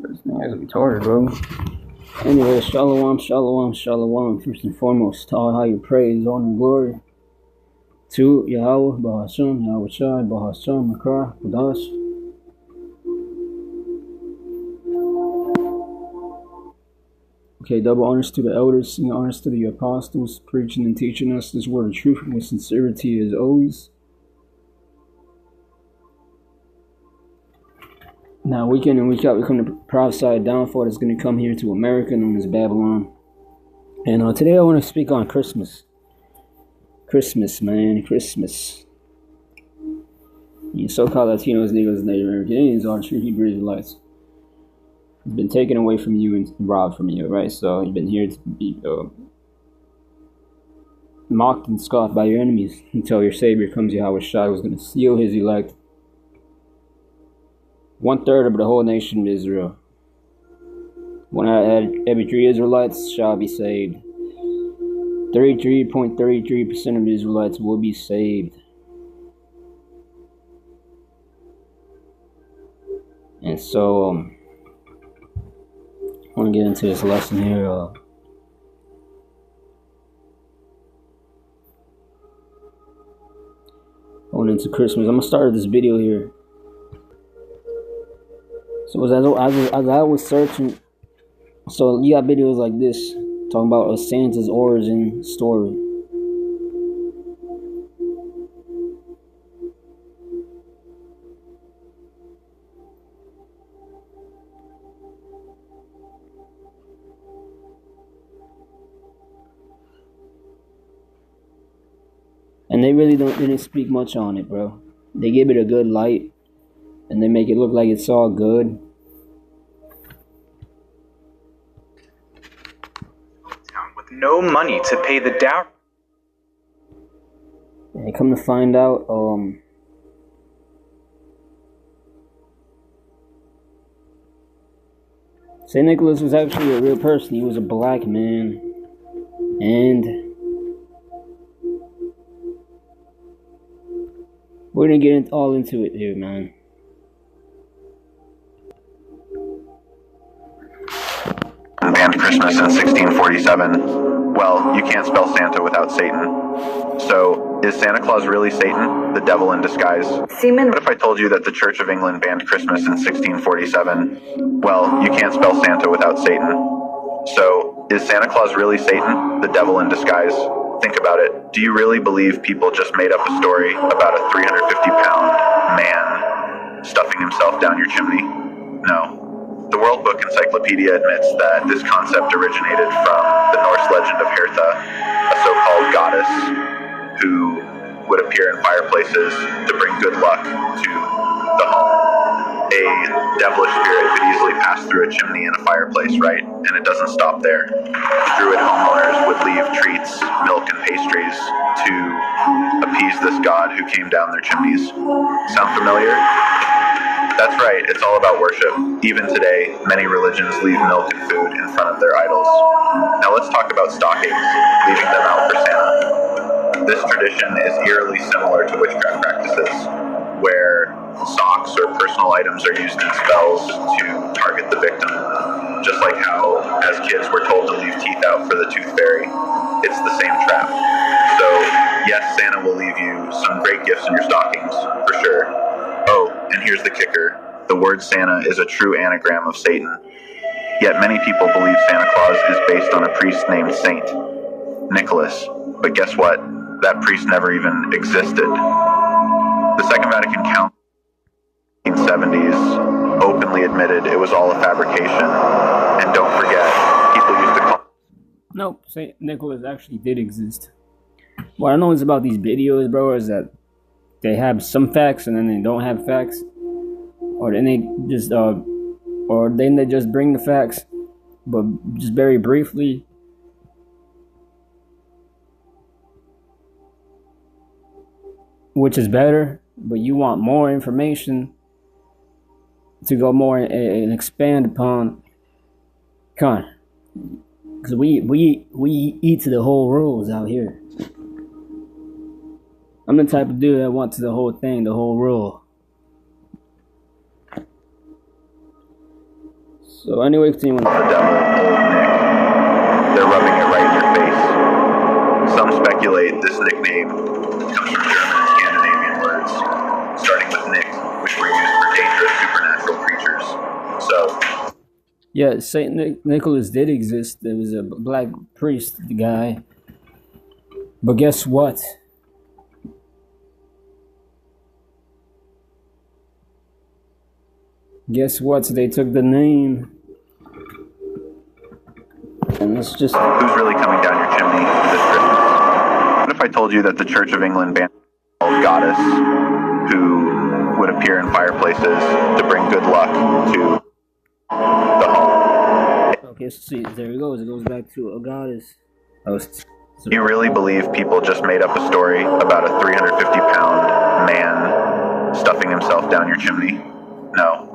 This thing is retarded, bro. Anyway, shalom, shalom, shalom. First and foremost, all higher praise, honor, and glory to Yahweh, Bahashem, Yahweh Shai, Bahashem, Makar, Badash. Okay, double honors to the elders, senior honors to the apostles, preaching and teaching us this word of truth with sincerity as always. Now, week in and week out, we come to prophesy a downfall that's going to come here to America, known as Babylon. And today I want to speak on Christmas. Christmas, man, Christmas. You so-called Latinos, Negroes, Native American Indians are true Hebrew Israelites. It's been taken away from you and robbed from you, right? So you've been here to be mocked and scoffed by your enemies until your Savior comes. Yahweh Shai was going to seal his elect. 1/3 of the whole nation of Israel. 1 out of every 3 Israelites shall be saved. 33.33% of the Israelites will be saved. And so, I want to get into this lesson here. Going into Christmas. I'm going to start this video here. So as I was searching, so you got videos like this talking about Santa's origin story. And they really didn't speak much on it, bro. They give it a good light, and they make it look like it's all good. With no money to pay the dowry. And come to find out, St. Nicholas was actually a real person. He was a black man, and we're gonna get all into it here, man. Banned Christmas in 1647. Well, you can't spell Santa without Satan. So, is Santa Claus really Satan, the devil in disguise? What if I told you that the Church of England banned Christmas in 1647? Well, you can't spell Santa without Satan. So, is Santa Claus really Satan, the devil in disguise? Think about it. Do you really believe people just made up a story about a 350-pound man stuffing himself down your chimney? No. The World Book Encyclopedia admits that this concept originated from the Norse legend of Hertha, a so-called goddess who would appear in fireplaces to bring good luck to the home. A devilish spirit could easily pass through a chimney in a fireplace, right? And it doesn't stop there. Druid homeowners would leave treats, milk, and pastries to appease this god who came down their chimneys. Sound familiar? That's right, it's all about worship. Even today, many religions leave milk and food in front of their idols. Now let's talk about stockings, leaving them out for Santa. This tradition is eerily similar to witchcraft practices, where socks or personal items are used in spells to target the victim. Just like how, as kids, we're told to leave teeth out for the tooth fairy. It's the same trap. So, yes, Santa will leave you some great gifts in your stockings, for sure. Oh, and here's the kicker. The word Santa is a true anagram of Satan. Yet many people believe Santa Claus is based on a priest named Saint Nicholas. But guess what? That priest never even existed. The Second Vatican Council in the 1970s openly admitted it was all a fabrication. And don't forget, people used to call... Nope, St. Nicholas actually did exist. What I know is about these videos, bro, is that they have some facts and then they don't have facts, or then they just bring the facts, but just very briefly. Which is better, but you want more information to go more and expand upon. Come on, because we eat to the whole rules out here. I'm the type of dude that wants the whole thing, the whole rule. So anyway, continue. The devil, Old Nick. They're rubbing it right in your face. Some speculate this nickname comes from German and Scandinavian words, starting with Nick, which were used for dangerous supernatural creatures. So, yeah, Saint Nicholas did exist. There was a black priest guy. But guess what? Guess what? They took the name. And it's just... Who's really coming down your chimney this Christmas? What if I told you that the Church of England banned a goddess who would appear in fireplaces to bring good luck to the home? Okay, so see, there it goes. It goes back to a goddess. You really believe people just made up a story about a 350-pound man stuffing himself down your chimney? No.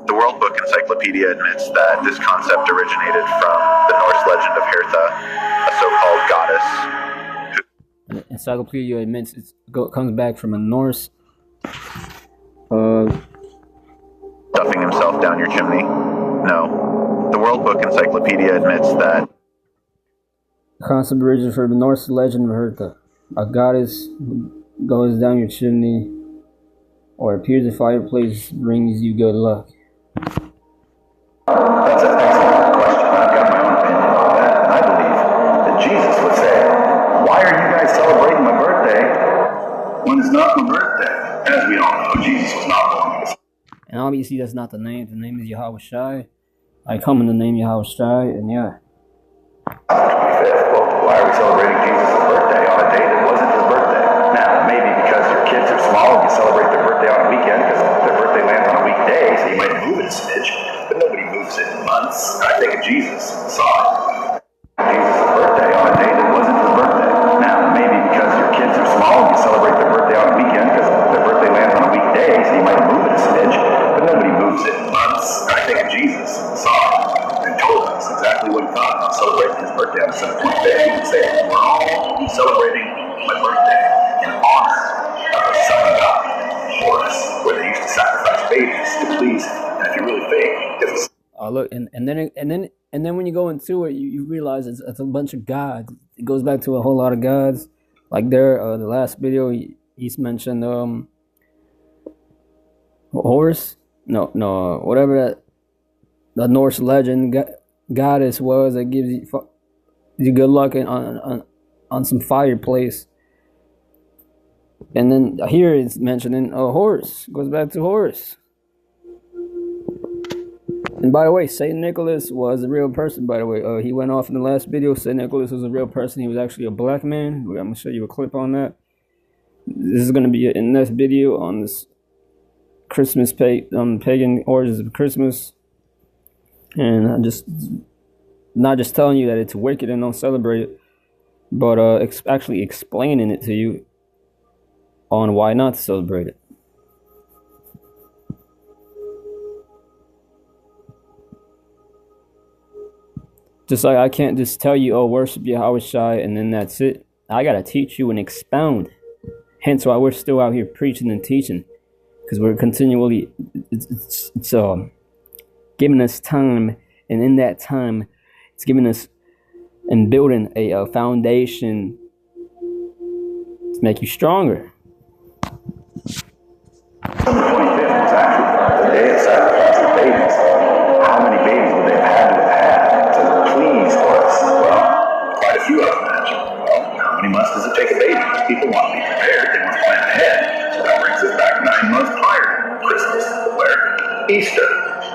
The World Book Encyclopedia admits that this concept originated from the Norse legend of Hertha, a so-called goddess. The encyclopedia admits it comes back from a Norse... stuffing himself down your chimney? No. The World Book Encyclopedia admits that... The concept originated from the Norse legend of Hertha, a goddess who goes down your chimney or appears in fireplace brings you good luck. That's an excellent question. I've got my own opinion on that. And I believe that Jesus would say, why are you guys celebrating my birthday when it's not my birthday? As we all know, Jesus was not born. And obviously that's not the name. The name is Yahweh Shai. I come in the name Yahweh Shai, and yeah. Well, why are we celebrating Jesus' birthday on a day that wasn't his birthday? Now, maybe because your kids are small and you celebrate their birthday on a weekend because their birthday lands on a weekday, so you might move it a smidge, but nobody moves it in months. I think of Jesus, saw it. Jesus' birthday on a day that wasn't his birthday. Now, maybe because your kids are small and you celebrate their birthday on a weekend because their birthday lands on a weekday, so you might move it a smidge, but nobody moves it in months. I think of Jesus, saw it. And told us exactly what he thought about celebrating his birthday on December 25th. He would say, we're all celebrating my birthday in honor of the sun god, Horus, where they used to sacrifice babies to please him. And if you really think, it was... Look, and then when you go into it, you realize it's a bunch of gods. It goes back to a whole lot of gods. Like there, the last video, he's mentioned Horus. No, whatever that the Norse legend goddess was that gives you good luck on some fireplace. And then here it's mentioning Horus. Goes back to Horus. And by the way, Saint Nicholas was a real person, by the way. He went off in the last video. Saint Nicholas was a real person. He was actually a black man. I'm going to show you a clip on that. This is going to be in the next video on this Christmas pagan origins of Christmas. And I'm just not just telling you that it's wicked and don't celebrate it, but actually explaining it to you on why not to celebrate it. Just like I can't just tell you, worship Yahweh Shai, and then that's it. I gotta teach you and expound. Hence why we're still out here preaching and teaching, because we're continually it's giving us time, and in that time, it's giving us and building a foundation to make you stronger. December 25th was actually the day of sacrificing babies. How many babies would they have had to please Horus? Well, quite a few, I imagine. Well, how many months does it take a baby? People want to be prepared. They want to plan ahead. So that brings us back 9 months prior to Christmas, where Easter.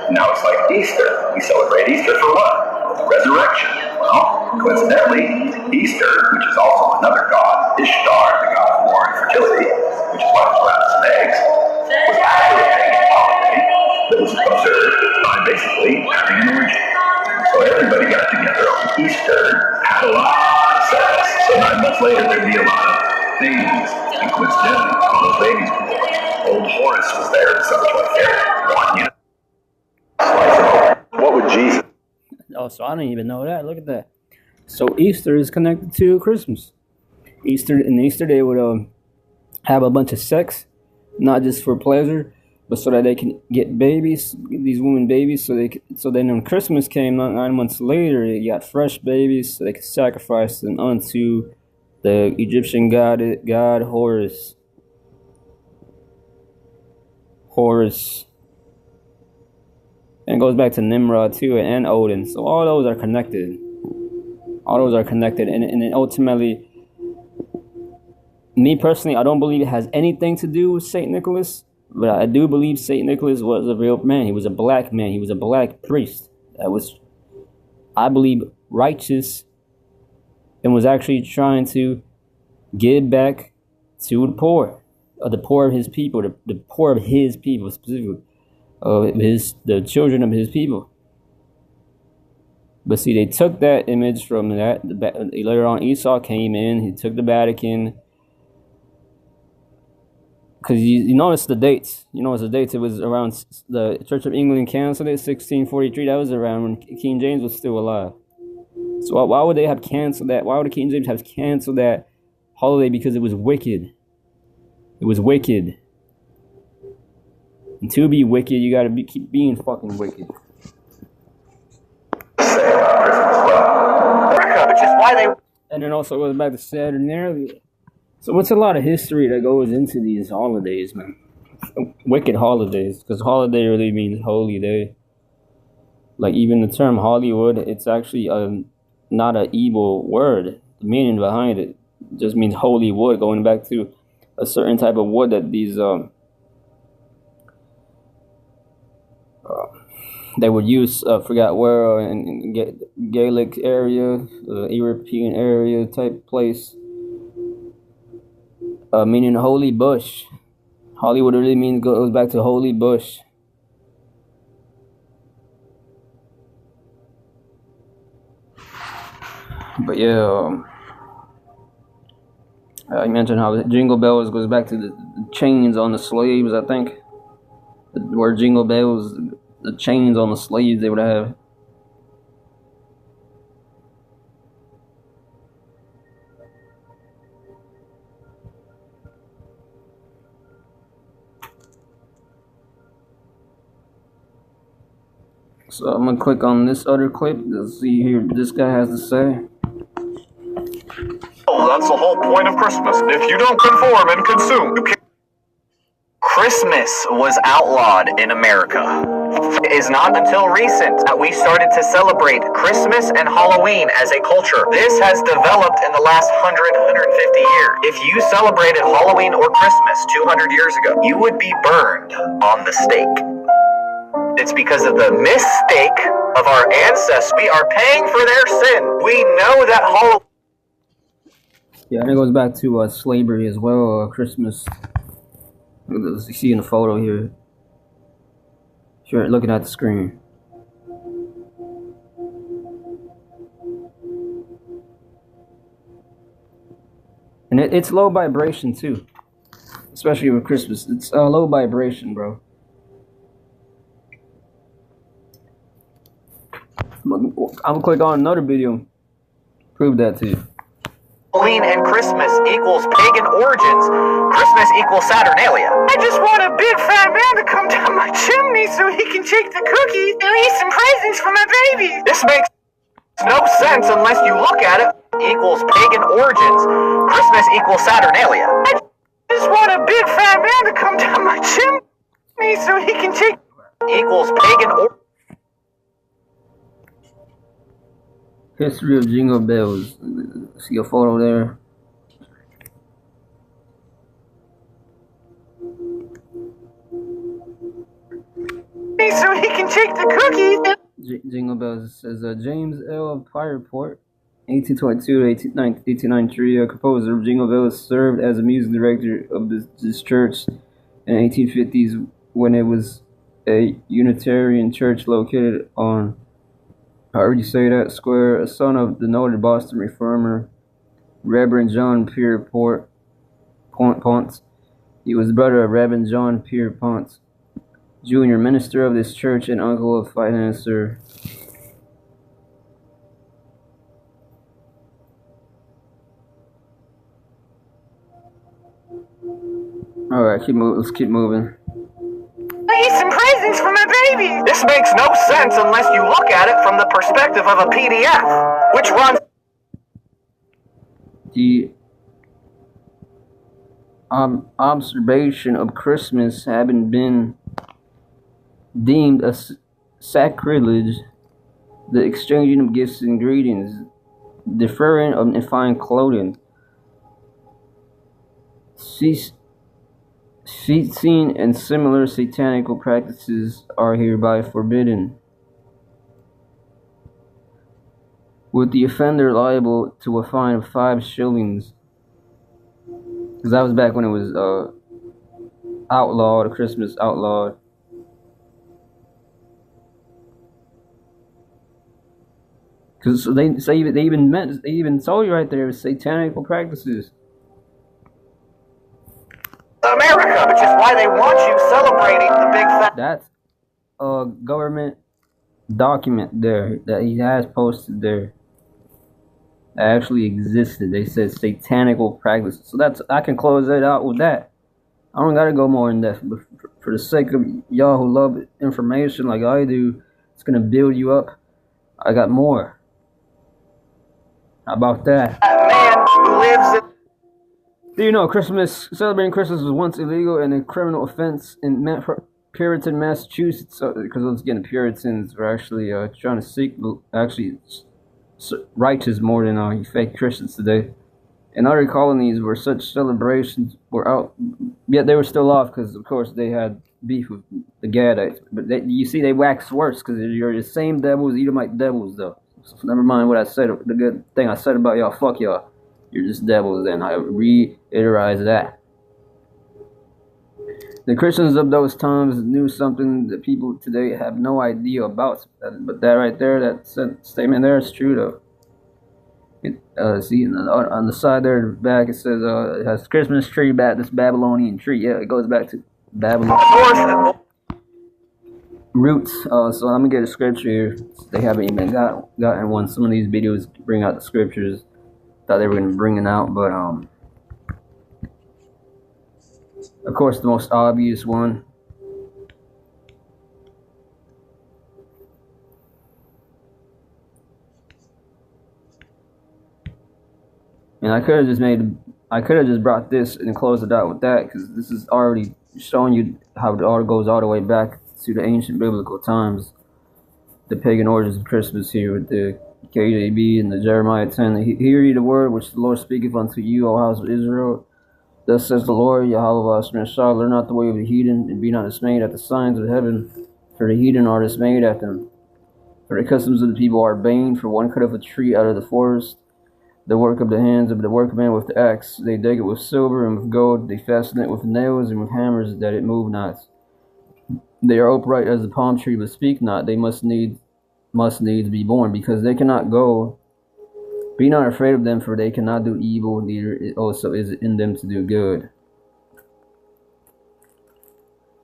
Now it's like Easter. We celebrate Easter for what? The resurrection. Well, coincidentally, Easter, which is also another god, Ishtar, the god of war and fertility, which is why there's rabbits and eggs, was actually a pagan holiday that was observed by basically having an orgy. So everybody got together on Easter, had a lot of sex. So 9 months later, there'd be a lot of babies. And coincidentally, all those babies were born. Old Horus was there December 25th. One, you know. What would Jesus? Oh, so I didn't even know that. Look at that. So Easter is connected to Christmas. Easter, and Easter they would have a bunch of sex, not just for pleasure, but so that they can get babies, these women babies, so then when Christmas came 9 months later, they got fresh babies, so they could sacrifice them unto the Egyptian god Horus. And it goes back to Nimrod too, and Odin. So all those are connected. And ultimately, me personally, I don't believe it has anything to do with Saint Nicholas, but I do believe Saint Nicholas was a real man. He was a black man. He was a black priest that was, I believe, righteous and was actually trying to give back to the poor of his people, the poor of his people specifically, the children of his people. But see, they took that image from that. Later on, Esau came in. He took the Vatican. Because you notice the dates. It was around the Church of England canceled it, 1643. That was around when King James was still alive. So why would they have canceled that? Why would King James have canceled that holiday? Because it was wicked. It was wicked. And to be wicked, you gotta keep being fucking wicked. Which is why they... And then also goes back to Saturnalia. So it's a lot of history that goes into these holidays, man. Wicked holidays, because holiday really means holy day. Like even the term Hollywood, it's actually not an evil word. The meaning behind it just means holy wood, going back to a certain type of wood that these they would use. Forgot where in Gaelic area, European area type place. Meaning holy bush. Hollywood really means goes back to holy bush. But yeah, I mentioned how Jingle Bells goes back to the chains on the slaves. I think the word Jingle Bells, the chains on the slaves they would have. So I'm gonna click on this other clip to see here what this guy has to say. Oh, that's the whole point of Christmas. If you don't conform and consume, you can't. Christmas was outlawed in America. It is not until recent that we started to celebrate Christmas and Halloween as a culture. This has developed in the last 150 years. If you celebrated Halloween or Christmas 200 years ago, you would be burned on the stake. It's because of the mistake of our ancestors. We are paying for their sin. We know that Halloween... Yeah, and it goes back to slavery as well, Christmas. You see in the photo here. Sure, looking at the screen. And it's low vibration too. Especially with Christmas. It's low vibration, bro. I'm gonna click on another video. Prove that to you. Halloween and Christmas equals pagan origins. Christmas equals Saturnalia. I just want a big fat man to come down my chimney so he can take the cookies and eat some presents for my baby. This makes no sense unless you look at it. Equals pagan origins. Christmas equals Saturnalia. I just want a big fat man to come down my chimney so he can take... Equals pagan origins. History of Jingle Bells. See a photo there. So he can take the cookies. Jingle Bells says James L. Fireport, 1822 to 1893, a composer of Jingle Bells, served as a music director of this church in the 1850s when it was a Unitarian church located on, however you say that, square, a son of the noted Boston reformer Reverend John Pierpont. He was the brother of Reverend John Pierpont Jr., minister of this church and uncle of financier Alright, let's keep moving. me some presents for my baby. This makes no sense unless you look at it from the perspective of a PDF, which runs... The observation of Christmas having been deemed a sacrilege, the exchanging of gifts and greetings, deferring of fine clothing, feasting and similar satanical practices are hereby forbidden, with the offender liable to a fine of 5 shillings. Because that was back when it was outlawed, Christmas outlawed. Because they even told you right there, it was satanical practices. America, which is why they want you celebrating the big fact. That's a government document there that he has posted there. That actually existed. They said satanical practices. So that's, I can close it out with that. I don't gotta go more in depth, but for the sake of y'all who love information like I do, it's gonna build you up. I got more. How about that? That man who lives in... Do you know celebrating Christmas was once illegal and a criminal offense in Puritan, Massachusetts? Because once again, the Puritans were actually trying to seek righteous more than you fake Christians today. And other colonies where such celebrations were out, yet they were still off because, of course, they had beef with the Gadites. But you see, they waxed worse because you're the same devils, Edomite devils, though. So never mind what I said, the good thing I said about y'all, fuck y'all. You're just devils, and I reiterate that. The Christians of those times knew something that people today have no idea about. But that right there, that statement there is true, though. See, on the side there, back, it says, it has Christmas tree, this Babylonian tree. Yeah, it goes back to Babylon roots. So I'm going to get a scripture here. They haven't even gotten one. Some of these videos bring out the scriptures. Thought they were going to bring it out, but of course the most obvious one, and I could have just brought this and closed it out with that, because this is already showing you how it all goes all the way back to the ancient biblical times, the pagan origins of Christmas here with the KJB and the Jeremiah 10. Hear ye the word which the Lord speaketh unto you, O house of Israel. Thus says the Lord, Yahweh Shemeshah, learn not the way of the heathen, and be not dismayed at the signs of heaven, for the heathen are dismayed at them. For the customs of the people are vain, for one cut off a tree out of the forest, the work of the hands of the workman with the axe. They dig it with silver and with gold, they fasten it with nails and with hammers, that it move not. They are upright as the palm tree, but speak not. They must needs be born, because they cannot go. Be not afraid of them, for they cannot do evil, neither also is it in them to do good.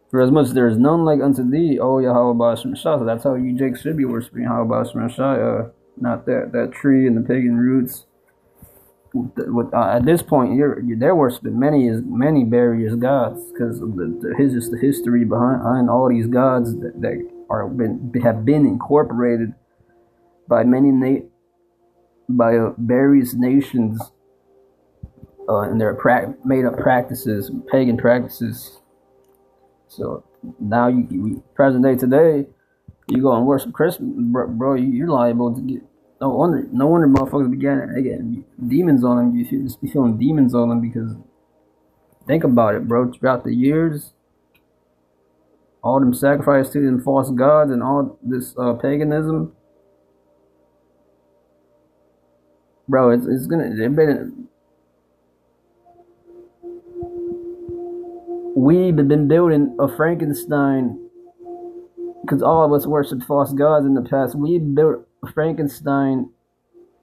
For as much there is none like unto thee, O Yahweh Ba'ashem Shah. So that's how you, Jake, should be worshiping Yahweh Ba'ashem Shah, not that tree and the pagan roots. At this point, they're worshiping many various gods, because of the history behind all these gods that have been incorporated by various nations in their made up practices, pagan practices. So now present day today, you go and worship Christmas, bro. You're liable to get. No wonder motherfuckers be getting demons on them. You should just be feeling demons on them, because think about it, bro. Throughout the years, all them sacrifices to them false gods and all this paganism, bro. It's gonna. We've been building a Frankenstein, because all of us worship false gods in the past. We built a Frankenstein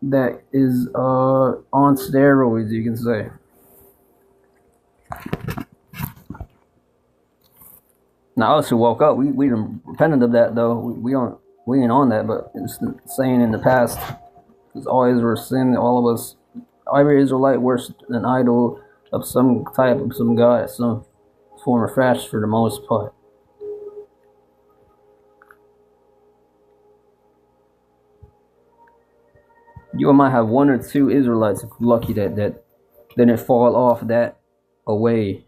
that is on steroids, you can say. Now, us who woke up, we repented of that, though. We ain't on that, but it's saying in the past, because all Israel sinned, all of us, every Israelite worshipped an idol of some type, of some god, some form of fashion for the most part. You might have one or two Israelites, if you're lucky, that didn't fall off that away.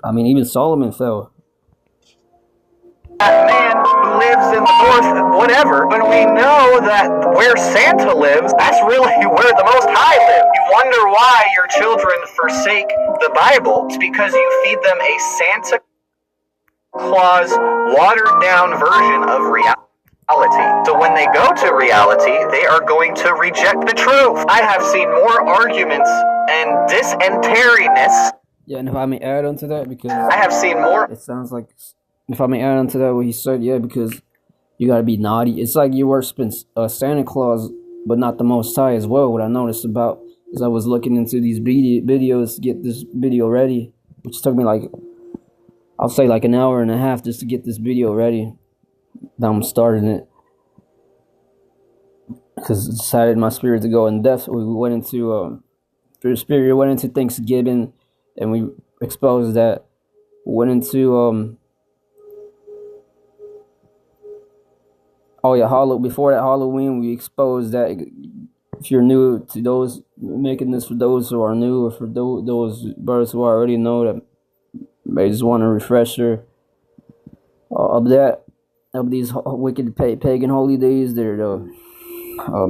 I mean, even Solomon fell. That man who lives in the north, whatever, when we know that where Santa lives, that's really where the Most High lives. You wonder why your children forsake the Bible. It's because you feed them a Santa Claus watered down version of reality. So when they go to reality, they are going to reject the truth. I have seen more arguments and dysenteryness. Yeah, and if I may add on to that, because I have seen more. It sounds like, if I may add on to that, what he said, yeah, because you gotta be naughty. It's like you worshiping Santa Claus, but not the Most High as well. What I noticed about is I was looking into these videos to get this video ready, which took me like, I'll say like an hour and a half just to get this video ready. Now I'm starting it because it decided my spirit to go in depth. We went into through the spirit, went into Thanksgiving, and we exposed that. Went into before that Halloween, we exposed that if you're new to those, making this for those who are new, or for those brothers who already know, that they just want a refresher of these wicked pagan holy days. They're the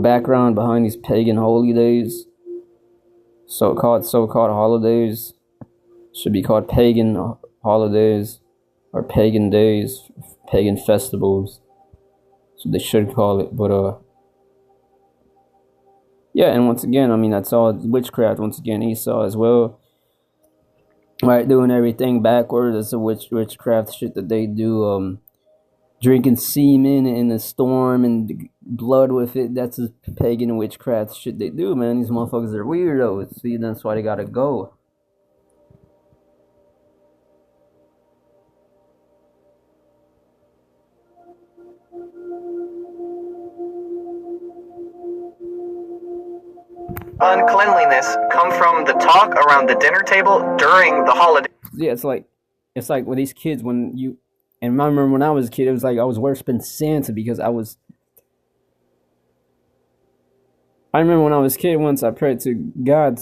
background behind these pagan holy days, so-called holidays, should be called pagan holidays, or pagan days, pagan festivals. So they should call it, but yeah, and once again, I mean, that's all witchcraft. Once again, Esau as well, right, doing everything backwards. That's a witchcraft shit that they do. Drinking semen in a storm and blood with it. That's a pagan witchcraft shit they do, man. These motherfuckers are weirdos. See, that's why they gotta go. Uncleanliness come from the talk around the dinner table during the holiday. Yeah, it's like with these kids, when you, and I remember when I was a kid, it was like I was worshiping Santa because I remember when I was a kid, once I prayed to God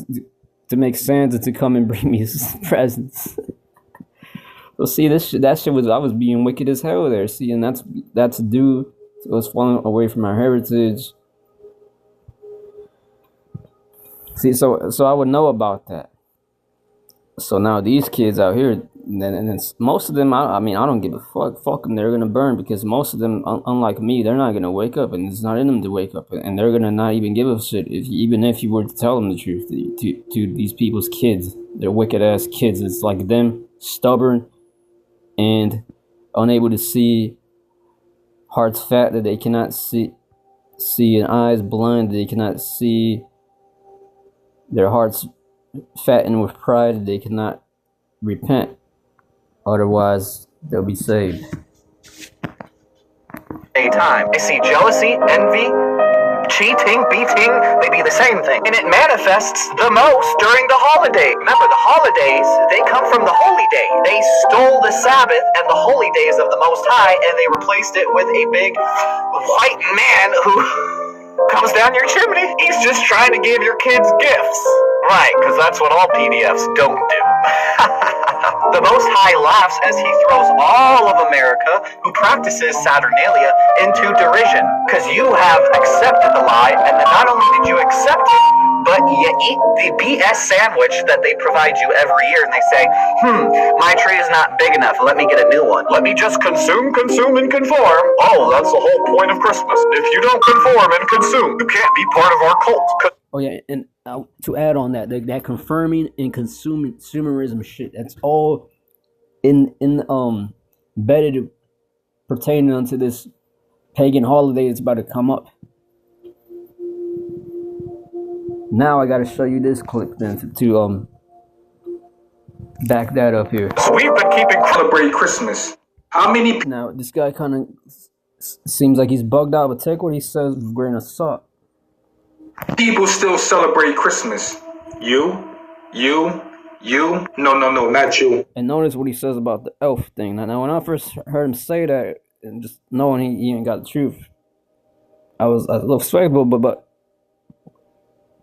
to make Santa to come and bring me his presents. Well, see, that shit was, I was being wicked as hell there. See, and that's due to us falling away from our heritage. See, so I would know about that. So now these kids out here, and most of them, I mean, I don't give a fuck. Fuck them, they're gonna burn, because most of them, unlike me, they're not gonna wake up, and it's not in them to wake up, and they're gonna not even give a shit even if you were to tell them the truth to these people's kids. They're wicked ass kids. It's like them, stubborn and unable to see, hearts fat that they cannot see, and eyes blind that they cannot see. Their hearts fattened with pride that they cannot repent. Otherwise, they'll be saved. A time. I see jealousy, envy, cheating, beating, they be the same thing. And it manifests the most during the holiday. Remember, the holidays, they come from the holy day. They stole the Sabbath and the holy days of the Most High, and they replaced it with a big white man who comes down your chimney. He's just trying to give your kids gifts. Right, because that's what all PDFs don't do. The Most High laughs as he throws all of America who practices Saturnalia into derision, because you have accepted the lie, and then not only did you accept it, but you eat the BS sandwich that they provide you every year, and they say, my tree is not big enough, let me get a new one. Let me just consume, and conform. Oh, that's the whole point of Christmas. If you don't conform and consume, you can't be part of our cult. Oh yeah, and to add on that confirming and consumerism shit, that's all in embedded pertaining unto this pagan holiday that's about to come up. Now I gotta show you this clip then to back that up here. So we've been keeping celebrate Christmas. How many? Now this guy kind of seems like he's bugged out, but take what he says with a grain of salt. People still celebrate Christmas. You, no, not you. And notice what he says about the elf thing. Now when I first heard him say that, and just knowing he ain't got the truth, I was a little respectful, but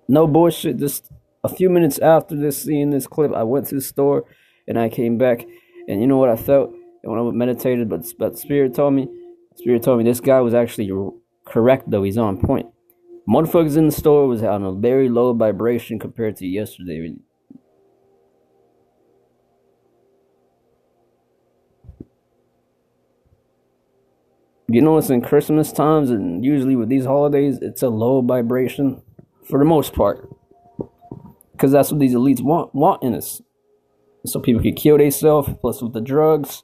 no bullshit. Just a few minutes after seeing this clip, I went to the store and I came back, and you know what I felt? And when I meditated, but Spirit told me this guy was actually correct though. He's on point. Motherfuckers in the store was on a very low vibration compared to yesterday. You know, it's in Christmas times, and usually with these holidays, it's a low vibration for the most part, because that's what these elites want in us. So people can kill themselves. Plus, with the drugs,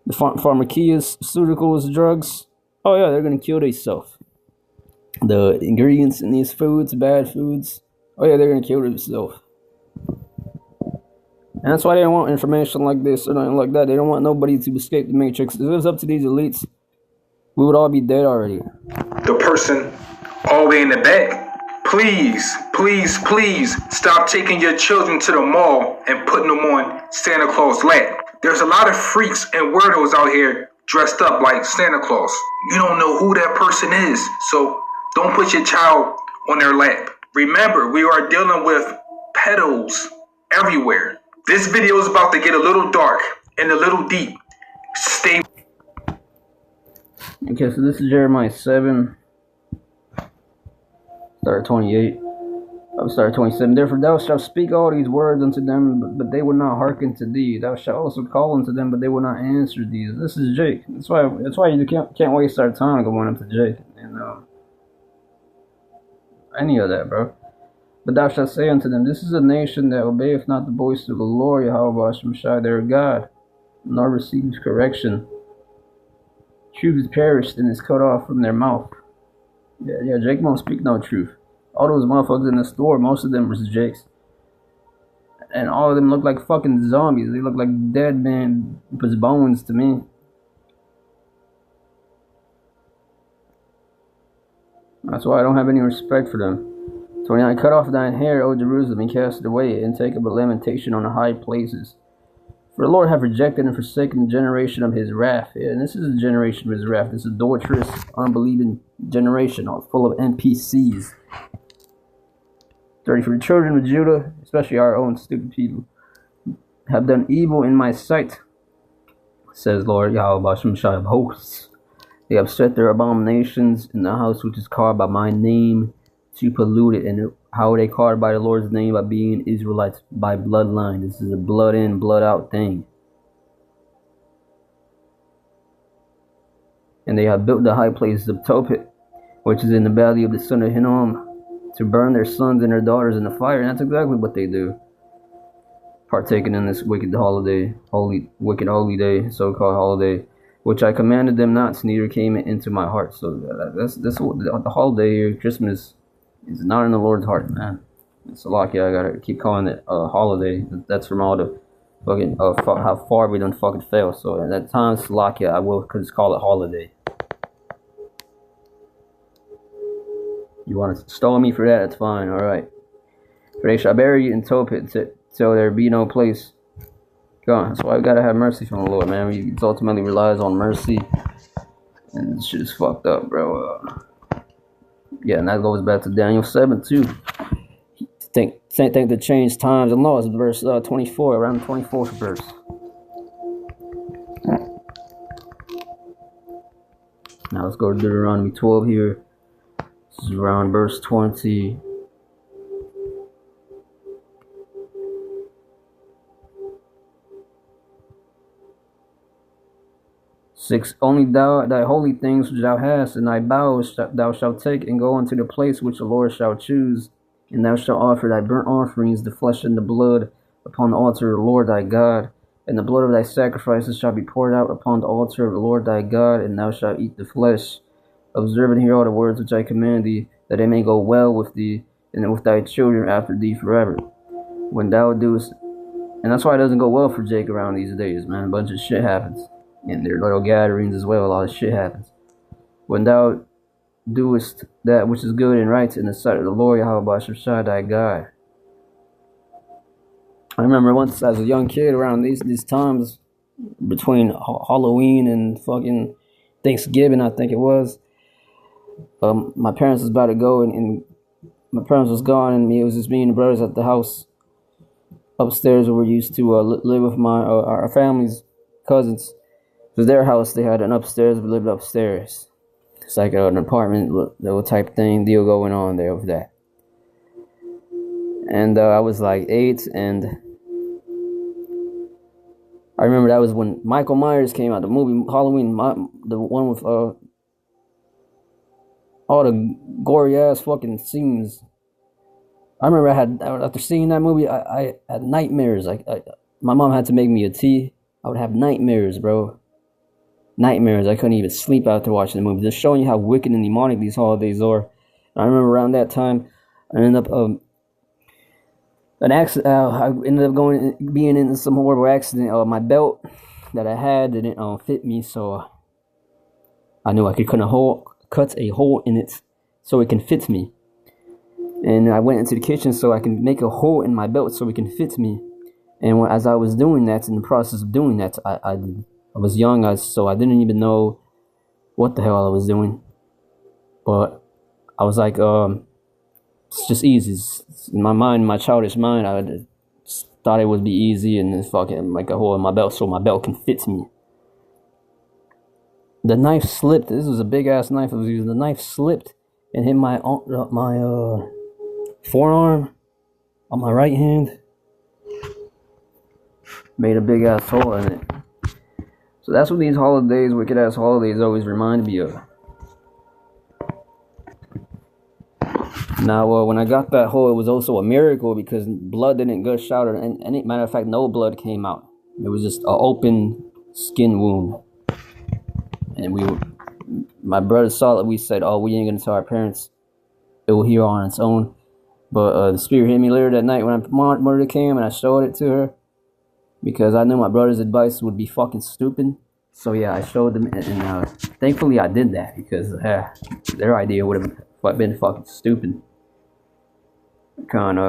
the pharmaceuticals, drugs. Oh yeah, they're gonna kill themselves. The ingredients in these foods, bad foods. Oh yeah, they're gonna kill themselves. And that's why they don't want information like this or nothing like that. They don't want nobody to escape the matrix. If it was up to these elites, we would all be dead already. The person all the way in the back, please stop taking your children to the mall and putting them on Santa Claus' lap. There's a lot of freaks and weirdos out here dressed up like Santa Claus. You don't know who that person is, so don't put your child on their lap. Remember, we are dealing with pedos everywhere. This video is about to get a little dark and a little deep. Stay. Okay, so this is Jeremiah 7, start 28. I'll start 27. Therefore thou shalt speak all these words unto them, but they will not hearken to thee. Thou shalt also call unto them, but they will not answer thee. This is Jake. That's why you can't waste our time going up to Jake and any of that, bro. But thou shalt say unto them, this is a nation that obeyeth not the voice of the Lord Yahweh Shemshai their God, nor receives correction. Truth is perished and is cut off from their mouth. Yeah, Jake won't speak no truth. All those motherfuckers in the store, most of them was Jake's. And all of them look like fucking zombies. They look like dead man with bones to me. That's why I don't have any respect for them. 29. Cut off thine hair, O Jerusalem, and cast it away, and take up a lamentation on the high places. For the Lord hath rejected and forsaken the generation of his wrath. Yeah, and this is the generation of his wrath. This adulterous, unbelieving generation, all full of NPCs. 30. For the children of Judah, especially our own stupid people, have done evil in my sight, says Lord Yahweh Shemshai of hosts. They have set their abominations in the house which is called by my name, to pollute it. And how are they called by the Lord's name? By being Israelites by bloodline. This is a blood in, blood out thing. And they have built the high places of Tophet, which is in the valley of the son of Hinnom, to burn their sons and their daughters in the fire. And that's exactly what they do. Partaking in this wicked holiday, wicked holy day, so-called holiday, which I commanded them not, neither came it into my heart. So that's what the holiday here, Christmas, is not in the Lord's heart, man. It's lucky I gotta keep calling it a holiday. That's from all the fucking how far we done fucking fail. So at that time, it's lucky I will just call it holiday. You want to stole me for that? That's fine. All right. For they shall bury you in Tophet till there be no place. God, that's why we gotta have mercy from the Lord, man. We ultimately relies on mercy, and this shit is fucked up, bro. Yeah, and that goes back to Daniel 7 too. Think to change times and laws. Verse 24, around the 24th verse. Now let's go to Deuteronomy 12 here. This is around verse 20. Six, only thy holy things which thou hast, and thy bowels thou shalt take, and go unto the place which the Lord shall choose, and thou shalt offer thy burnt offerings, the flesh and the blood, upon the altar of the Lord thy God, and the blood of thy sacrifices shall be poured out upon the altar of the Lord thy God, and thou shalt eat the flesh. Observe and hear all the words which I command thee, that it may go well with thee, and with thy children after thee forever. When thou doest, and that's why it doesn't go well for Jake around these days, man. A bunch of shit happens. In their little gatherings as well, a lot of shit happens. When thou doest that which is good and right in the sight of the Lord Yahweh Shemshai thy God. I remember once as a young kid around these times, between Halloween and fucking Thanksgiving, I think it was, My parents was about to go, and my parents was gone, and it was just me and the brothers at the house upstairs where we used to live with our family's cousins. It was their house. They had an upstairs. We lived upstairs. It's like an apartment little type deal going on there with that. And I was like 8, and I remember that was when Michael Myers came out, the movie Halloween, the one with all the gory ass fucking scenes. I remember after seeing that movie, I had nightmares. My mom had to make me a tea. I would have nightmares, bro. Nightmares. I couldn't even sleep after watching the movie. Just showing you how wicked and demonic these holidays are. And I remember around that time, I ended up being in some horrible accident. My belt that I had didn't fit me, so I knew I could cut a hole in it so it can fit me. And I went into the kitchen so I can make a hole in my belt so it can fit me. And as I was doing that, in the process of doing that, I was young, so I didn't even know what the hell I was doing. But I was like, it's just easy. In my mind, my childish mind, I just thought it would be easy and then fucking make a hole in my belt so my belt can fit me. The knife slipped. This was a big ass knife I was using. The knife slipped and hit my forearm on my right hand. Made a big ass hole in it. So that's what these holidays, wicked ass holidays, always remind me of. Now, when I got that hole, it was also a miracle because blood didn't gush out, and matter of fact, no blood came out. It was just an open skin wound. And my brother saw it. We said, "Oh, we ain't gonna tell our parents. It will heal on its own." But the spirit hit me later that night when my mother came and I showed it to her. Because I knew my brother's advice would be fucking stupid. So yeah, I showed them, and thankfully I did that because their idea would have been fucking stupid. Kinda